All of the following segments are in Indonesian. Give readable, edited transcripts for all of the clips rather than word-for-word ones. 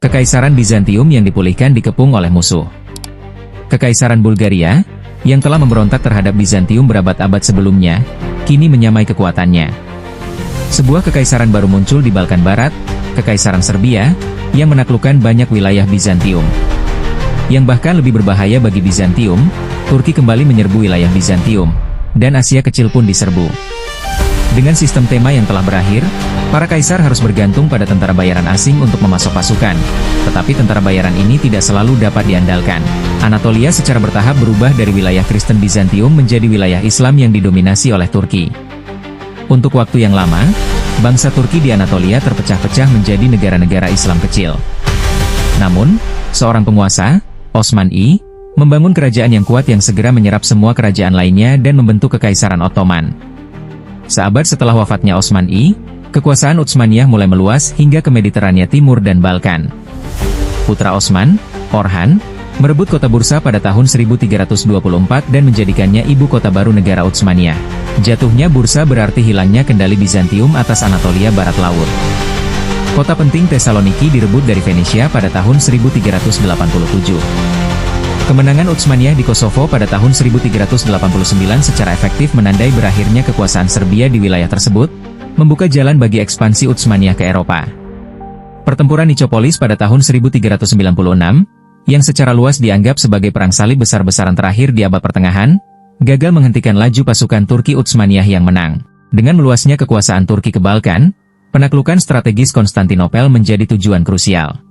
Kekaisaran Bizantium yang dipulihkan dikepung oleh musuh. Kekaisaran Bulgaria, yang telah memberontak terhadap Bizantium berabad-abad sebelumnya, kini menyamai kekuatannya. Sebuah kekaisaran baru muncul di Balkan Barat, Kekaisaran Serbia, yang menaklukkan banyak wilayah Bizantium. Yang bahkan lebih berbahaya bagi Bizantium, Turki kembali menyerbu wilayah Bizantium, dan Asia Kecil pun diserbu. Dengan sistem tema yang telah berakhir, para kaisar harus bergantung pada tentara bayaran asing untuk memasok pasukan. Tetapi tentara bayaran ini tidak selalu dapat diandalkan. Anatolia secara bertahap berubah dari wilayah Kristen Bizantium menjadi wilayah Islam yang didominasi oleh Turki. Untuk waktu yang lama, bangsa Turki di Anatolia terpecah-pecah menjadi negara-negara Islam kecil. Namun, seorang penguasa, Osman I, membangun kerajaan yang kuat yang segera menyerap semua kerajaan lainnya dan membentuk Kekaisaran Ottoman. Seabad setelah wafatnya Osman I, kekuasaan Utsmaniyah mulai meluas hingga ke Mediterania Timur dan Balkan. Putra Osman, Orhan, merebut kota Bursa pada tahun 1324 dan menjadikannya ibu kota baru negara Utsmaniyah. Jatuhnya Bursa berarti hilangnya kendali Bizantium atas Anatolia Barat Laut. Kota penting Thessaloniki direbut dari Venesia pada tahun 1387. Kemenangan Utsmaniyah di Kosovo pada tahun 1389 secara efektif menandai berakhirnya kekuasaan Serbia di wilayah tersebut, membuka jalan bagi ekspansi Utsmaniyah ke Eropa. Pertempuran Nicopolis pada tahun 1396, yang secara luas dianggap sebagai perang salib besar-besaran terakhir di abad pertengahan, gagal menghentikan laju pasukan Turki Utsmaniyah yang menang. Dengan meluasnya kekuasaan Turki ke Balkan, penaklukan strategis Konstantinopel menjadi tujuan krusial.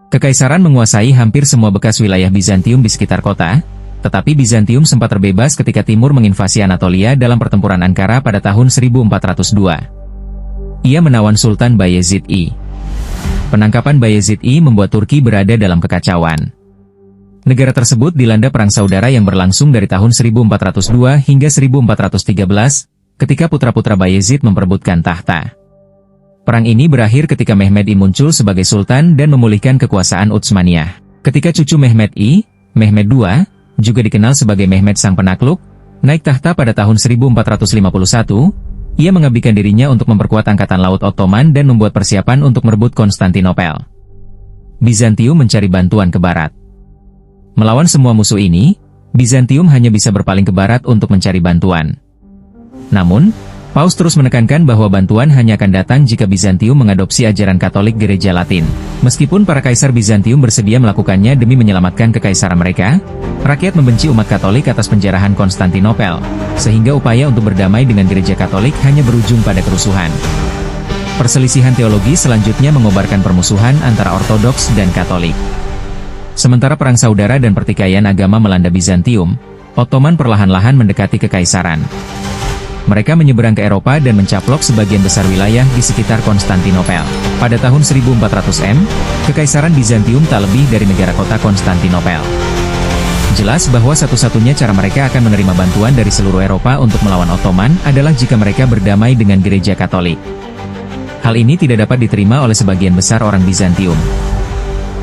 Kekaisaran menguasai hampir semua bekas wilayah Bizantium di sekitar kota, tetapi Bizantium sempat terbebas ketika Timur menginvasi Anatolia dalam pertempuran Ankara pada tahun 1402. Ia menawan Sultan Bayezid I. Penangkapan Bayezid I membuat Turki berada dalam kekacauan. Negara tersebut dilanda perang saudara yang berlangsung dari tahun 1402 hingga 1413, ketika putra-putra Bayezid memperebutkan tahta. Perang ini berakhir ketika Mehmed I muncul sebagai sultan dan memulihkan kekuasaan Utsmaniyah. Ketika cucu Mehmed I, Mehmed II, juga dikenal sebagai Mehmed Sang Penakluk, naik tahta pada tahun 1451, ia mengabdikan dirinya untuk memperkuat Angkatan Laut Ottoman dan membuat persiapan untuk merebut Konstantinopel. Bizantium mencari bantuan ke barat. Melawan semua musuh ini, Bizantium hanya bisa berpaling ke barat untuk mencari bantuan. Namun, Paus terus menekankan bahwa bantuan hanya akan datang jika Bizantium mengadopsi ajaran Katolik Gereja Latin. Meskipun para kaisar Bizantium bersedia melakukannya demi menyelamatkan kekaisaran mereka, rakyat membenci umat Katolik atas penjarahan Konstantinopel, sehingga upaya untuk berdamai dengan Gereja Katolik hanya berujung pada kerusuhan. Perselisihan teologi selanjutnya mengobarkan permusuhan antara Ortodoks dan Katolik. Sementara perang saudara dan pertikaian agama melanda Bizantium, Ottoman perlahan-lahan mendekati kekaisaran. Mereka menyeberang ke Eropa dan mencaplok sebagian besar wilayah di sekitar Konstantinopel. Pada tahun 1400 Kekaisaran Bizantium tak lebih dari negara kota Konstantinopel. Jelas bahwa satu-satunya cara mereka akan menerima bantuan dari seluruh Eropa untuk melawan Ottoman adalah jika mereka berdamai dengan Gereja Katolik. Hal ini tidak dapat diterima oleh sebagian besar orang Bizantium.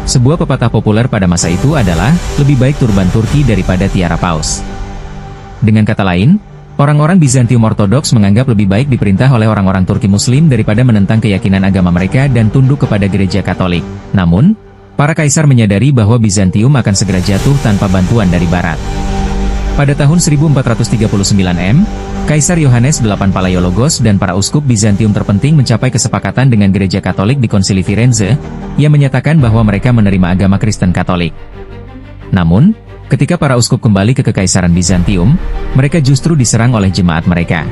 Sebuah pepatah populer pada masa itu adalah, lebih baik turban Turki daripada tiara paus. Dengan kata lain, orang-orang Bizantium Ortodoks menganggap lebih baik diperintah oleh orang-orang Turki Muslim daripada menentang keyakinan agama mereka dan tunduk kepada Gereja Katolik. Namun, para kaisar menyadari bahwa Bizantium akan segera jatuh tanpa bantuan dari Barat. Pada tahun 1439 Kaisar Yohanes VIII Palaiologos dan para uskup Bizantium terpenting mencapai kesepakatan dengan Gereja Katolik di Konsili Firenze, yang menyatakan bahwa mereka menerima agama Kristen Katolik. Namun, ketika para uskup kembali ke Kekaisaran Bizantium, mereka justru diserang oleh jemaat mereka.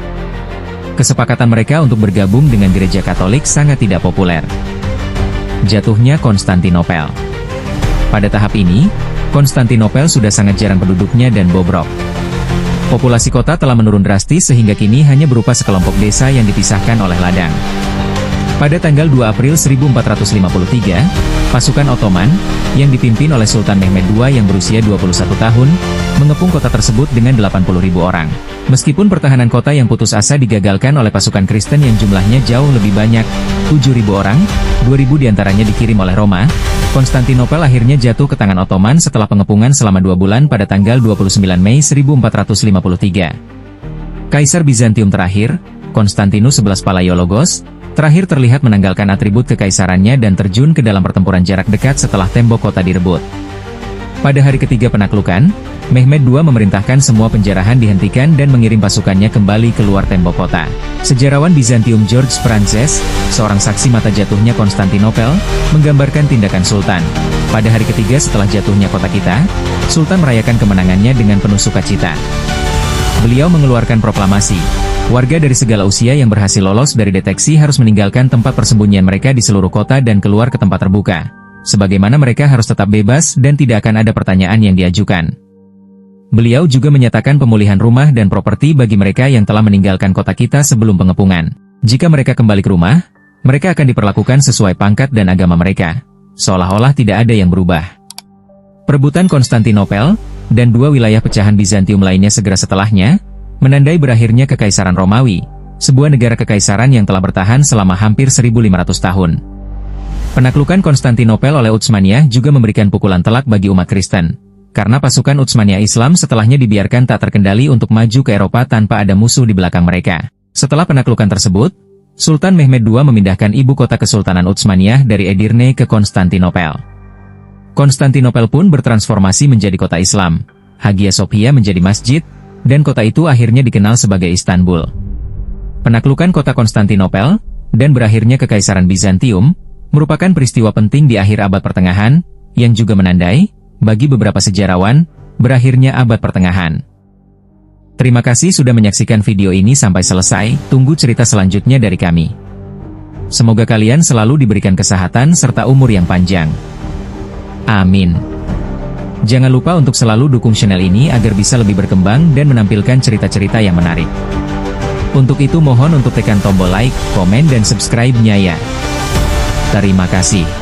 Kesepakatan mereka untuk bergabung dengan Gereja Katolik sangat tidak populer. Jatuhnya Konstantinopel. Pada tahap ini, Konstantinopel sudah sangat jarang penduduknya dan bobrok. Populasi kota telah menurun drastis sehingga kini hanya berupa sekelompok desa yang dipisahkan oleh ladang. Pada tanggal 2 April 1453, pasukan Ottoman, yang dipimpin oleh Sultan Mehmed II yang berusia 21 tahun, mengepung kota tersebut dengan 80.000 orang. Meskipun pertahanan kota yang putus asa digagalkan oleh pasukan Kristen yang jumlahnya jauh lebih banyak, 7.000 orang, 2.000 diantaranya dikirim oleh Roma, Konstantinopel akhirnya jatuh ke tangan Ottoman setelah pengepungan selama 2 bulan pada tanggal 29 Mei 1453. Kaisar Bizantium terakhir, Konstantinus XI Palaiologos, Terakhir terlihat menanggalkan atribut kekaisarannya dan terjun ke dalam pertempuran jarak dekat setelah tembok kota direbut. Pada hari ketiga penaklukan, Mehmed II memerintahkan semua penjarahan dihentikan dan mengirim pasukannya kembali keluar tembok kota. Sejarawan Bizantium George Frances, seorang saksi mata jatuhnya Konstantinopel, menggambarkan tindakan Sultan. Pada hari ketiga setelah jatuhnya kota kita, Sultan merayakan kemenangannya dengan penuh sukacita. Beliau mengeluarkan proklamasi. Warga dari segala usia yang berhasil lolos dari deteksi harus meninggalkan tempat persembunyian mereka di seluruh kota dan keluar ke tempat terbuka. Sebagaimana mereka harus tetap bebas dan tidak akan ada pertanyaan yang diajukan. Beliau juga menyatakan pemulihan rumah dan properti bagi mereka yang telah meninggalkan kota kita sebelum pengepungan. Jika mereka kembali ke rumah, mereka akan diperlakukan sesuai pangkat dan agama mereka. Seolah-olah tidak ada yang berubah. Perebutan Konstantinopel, dan dua wilayah pecahan Bizantium lainnya segera setelahnya, menandai berakhirnya Kekaisaran Romawi, sebuah negara kekaisaran yang telah bertahan selama hampir 1500 tahun. Penaklukan Konstantinopel oleh Utsmaniyah juga memberikan pukulan telak bagi umat Kristen, karena pasukan Utsmaniyah Islam setelahnya dibiarkan tak terkendali untuk maju ke Eropa tanpa ada musuh di belakang mereka. Setelah penaklukan tersebut, Sultan Mehmed II memindahkan ibu kota Kesultanan Utsmaniyah dari Edirne ke Konstantinopel. Konstantinopel pun bertransformasi menjadi kota Islam, Hagia Sophia menjadi masjid, dan kota itu akhirnya dikenal sebagai Istanbul. Penaklukan kota Konstantinopel, dan berakhirnya Kekaisaran Bizantium, merupakan peristiwa penting di akhir abad pertengahan, yang juga menandai, bagi beberapa sejarawan, berakhirnya abad pertengahan. Terima kasih sudah menyaksikan video ini sampai selesai, tunggu cerita selanjutnya dari kami. Semoga kalian selalu diberikan kesehatan serta umur yang panjang. Amin. Jangan lupa untuk selalu dukung channel ini agar bisa lebih berkembang dan menampilkan cerita-cerita yang menarik. Untuk itu mohon untuk tekan tombol like, komen dan subscribe-nya ya. Terima kasih.